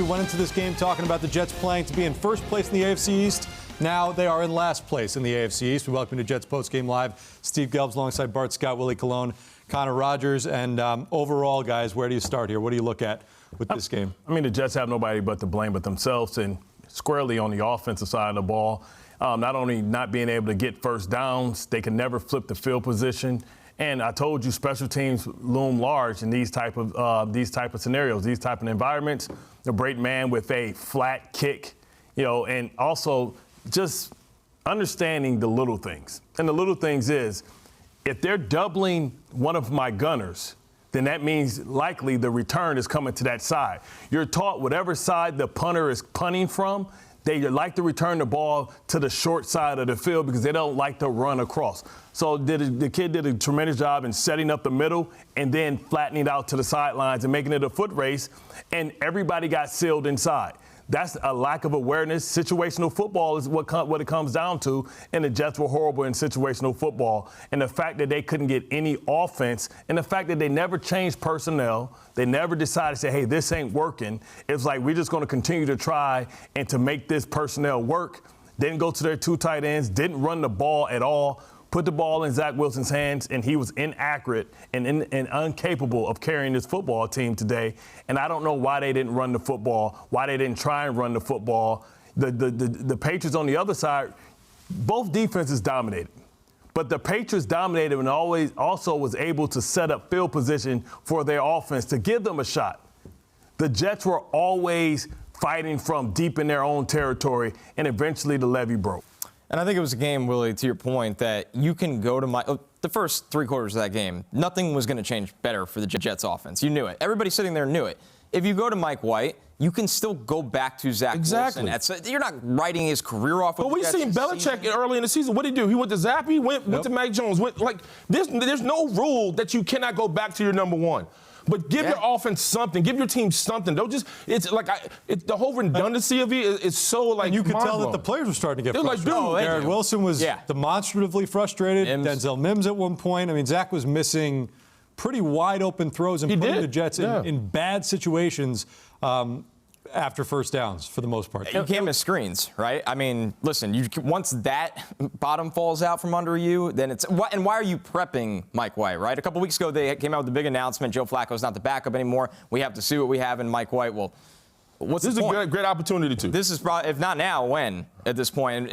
went into this game talking about the Jets playing to be in first place in the AFC East. Now they are in last place in the AFC East. We welcome you to Jets Postgame Live. Steve Gelbs alongside Bart, Scott, Willie Colon, Connor Rogers. And overall, guys, where do you start here? What do you look at with this game? I mean, the Jets have nobody but to blame but themselves, and squarely on the offensive side of the ball. Not only not being able to get first downs, they can never flip the field position. And I told you, special teams loom large in these type of scenarios, these type of environments. A great man with a flat kick, and also just understanding the little things. And the little things is, if they're doubling one of my gunners, then that means likely the return is coming to that side. You're taught whatever side the punter is punting from, they like to return the ball to the short side of the field because they don't like to run across. So the kid did a tremendous job in setting up the middle and then flattening it out to the sidelines and making it a foot race, and everybody got sealed inside. That's a lack of awareness. Situational football is what it comes down to, and the Jets were horrible in situational football. And the fact that they couldn't get any offense, and the fact that they never changed personnel, they never decided to say, hey, this ain't working. It's like we're just going to continue to try and to make this personnel work. Didn't go to their two tight ends, didn't run the ball at all. Put the ball in Zach Wilson's hands, and he was inaccurate and incapable of carrying this football team today. And I don't know why they didn't run the football, why they didn't try and run the football. The Patriots on the other side, both defenses dominated. But the Patriots dominated and always also was able to set up field position for their offense to give them a shot. The Jets were always fighting from deep in their own territory, and eventually the levee broke. And I think it was a game, Willie, to your point, that you can go to the first three quarters of that game, nothing was going to change better for the Jets offense. You knew it. Everybody sitting there knew it. If you go to Mike White, you can still go back to Zach Wilson. You're not writing his career off. But we've seen Belichick early in the season. What did he do? He went to Zappe, went to Mac Jones. There's no rule that you cannot go back to your number one. But give your offense something. Give your team something. Don't just. It's like the whole redundancy of it is so like. And you could tell that the players were starting to get frustrated. Like, Garrett Wilson was demonstratively frustrated. Denzel Mims at one point. I mean, Zach was missing pretty wide open throws and putting the Jets in bad situations after first downs for the most part. You can't miss screens, right? I mean, listen, once that bottom falls out from under you, then it's – and why are you prepping Mike White, right? A couple weeks ago, they came out with the big announcement, Joe Flacco's not the backup anymore. We have to see what we have in Mike White. Well, what's the point? This is a great opportunity, too. This is probably – if not now, when at this point? And